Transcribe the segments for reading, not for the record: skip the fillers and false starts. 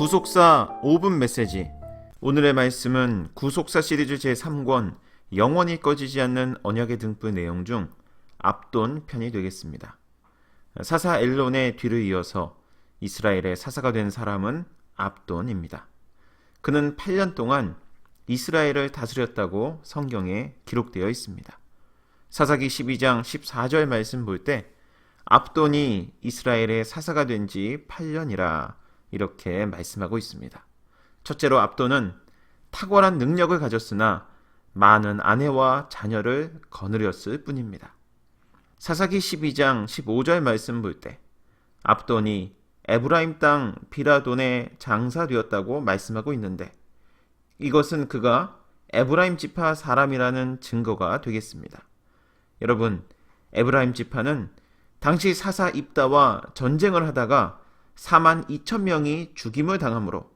구속사 5분 메시지. 오늘의 말씀은 구속사 시리즈 제3권 영원히 꺼지지 않는 언약의 등불 내용 중 압돈 편이 되겠습니다. 사사 엘론의 뒤를 이어서 이스라엘의 사사가 된 사람은 압돈입니다. 그는 8년 동안 이스라엘을 다스렸다고 성경에 기록되어 있습니다. 사사기 12장 14절 말씀 볼 때 압돈이 이스라엘의 사사가 된 지 8년이라 이렇게 말씀하고 있습니다. 첫째로 압돈은 탁월한 능력을 가졌으나 많은 아내와 자녀를 거느렸을 뿐입니다. 사사기 12장 15절 말씀 볼 때 압돈이 에브라임 땅 비라돈의 장사되었다고 말씀하고 있는데 이것은 그가 에브라임 지파 사람이라는 증거가 되겠습니다. 여러분, 에브라임 지파는 당시 사사 입다와 전쟁을 하다가 4만 2천 명이 죽임을 당하므로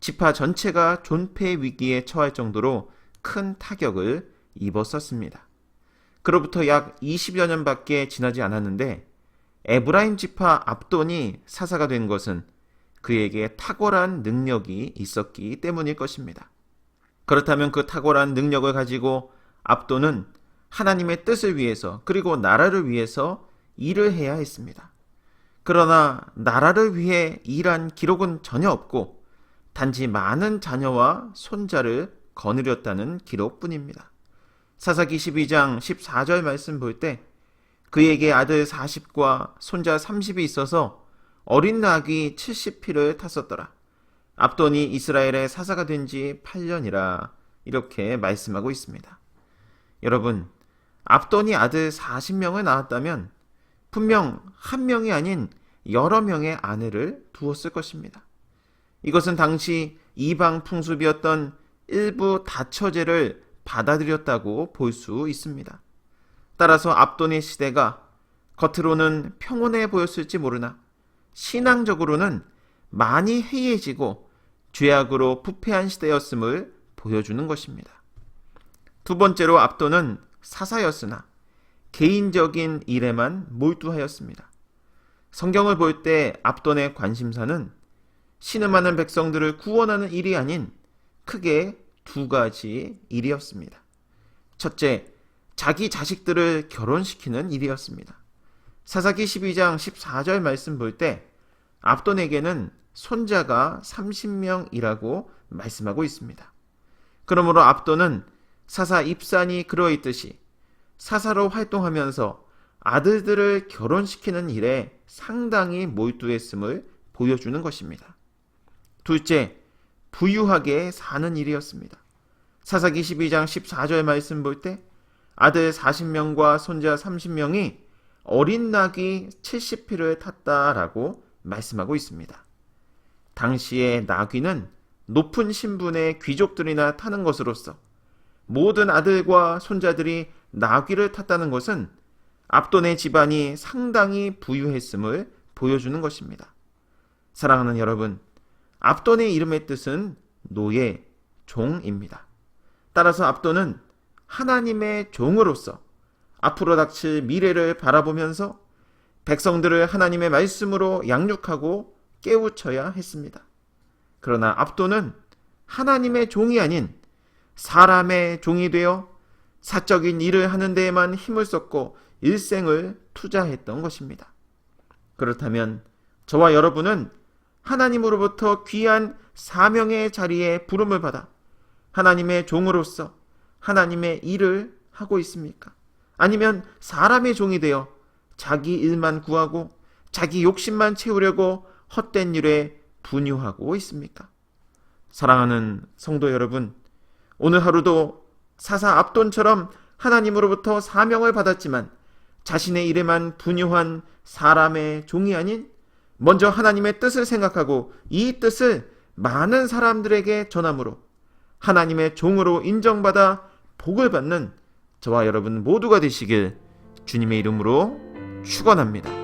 지파 전체가 존폐 위기에 처할 정도로 큰 타격을 입었었습니다. 그로부터 약 20여 년밖에 지나지 않았는데 에브라임 지파 압돈이 사사가 된 것은 그에게 탁월한 능력이 있었기 때문일 것입니다. 그렇다면 그 탁월한 능력을 가지고 압돈은 하나님의 뜻을 위해서 그리고 나라를 위해서 일을 해야 했습니다. 그러나 나라를 위해 일한 기록은 전혀 없고 단지 많은 자녀와 손자를 거느렸다는 기록뿐입니다. 사사기 12장 14절 말씀 볼 때 그에게 아들 40과 손자 30이 있어서 어린 낙이 70피를 탔었더라. 압돈이 이스라엘의 사사가 된 지 8년이라 이렇게 말씀하고 있습니다. 여러분, 압돈이 아들 40명을 낳았다면 분명 한 명이 아닌 여러 명의 아내를 두었을 것입니다. 이것은 당시 이방 풍습이었던 일부 다처제를 받아들였다고 볼 수 있습니다. 따라서 압돈의 시대가 겉으로는 평온해 보였을지 모르나 신앙적으로는 많이 해이해지고 죄악으로 부패한 시대였음을 보여주는 것입니다. 두 번째로 압돈은 사사였으나 개인적인 일에만 몰두하였습니다. 성경을 볼 때 압돈의 관심사는 신음하는 백성들을 구원하는 일이 아닌 크게 두 가지 일이었습니다. 첫째, 자기 자식들을 결혼시키는 일이었습니다. 사사기 12장 14절 말씀 볼 때 압돈에게는 손자가 30명이라고 말씀하고 있습니다. 그러므로 압돈은 사사 입산이 그러했듯이 사사로 활동하면서 아들들을 결혼시키는 일에 상당히 몰두했음을 보여주는 것입니다. 둘째, 부유하게 사는 일이었습니다. 사사기 12장 14절 말씀 볼 때 아들 40명과 손자 30명이 어린 낙이 70피를 탔다라고 말씀하고 있습니다. 당시의 낙위는 높은 신분의 귀족들이나 타는 것으로서 모든 아들과 손자들이 낙위를 탔다는 것은 압돈의 집안이 상당히 부유했음을 보여주는 것입니다. 사랑하는 여러분, 압돈의 이름의 뜻은 노예, 종입니다. 따라서 압돈은 하나님의 종으로서 앞으로 닥칠 미래를 바라보면서 백성들을 하나님의 말씀으로 양육하고 깨우쳐야 했습니다. 그러나 압돈은 하나님의 종이 아닌 사람의 종이 되어 사적인 일을 하는 데에만 힘을 썼고 일생을 투자했던 것입니다. 그렇다면 저와 여러분은 하나님으로부터 귀한 사명의 자리에 부름을 받아 하나님의 종으로서 하나님의 일을 하고 있습니까? 아니면 사람의 종이 되어 자기 일만 구하고 자기 욕심만 채우려고 헛된 일에 분유하고 있습니까? 사랑하는 성도 여러분, 오늘 하루도 사사 압돈처럼 하나님으로부터 사명을 받았지만 자신의 일에만 분유한 사람의 종이 아닌 먼저 하나님의 뜻을 생각하고 이 뜻을 많은 사람들에게 전함으로 하나님의 종으로 인정받아 복을 받는 저와 여러분 모두가 되시길 주님의 이름으로 축원합니다.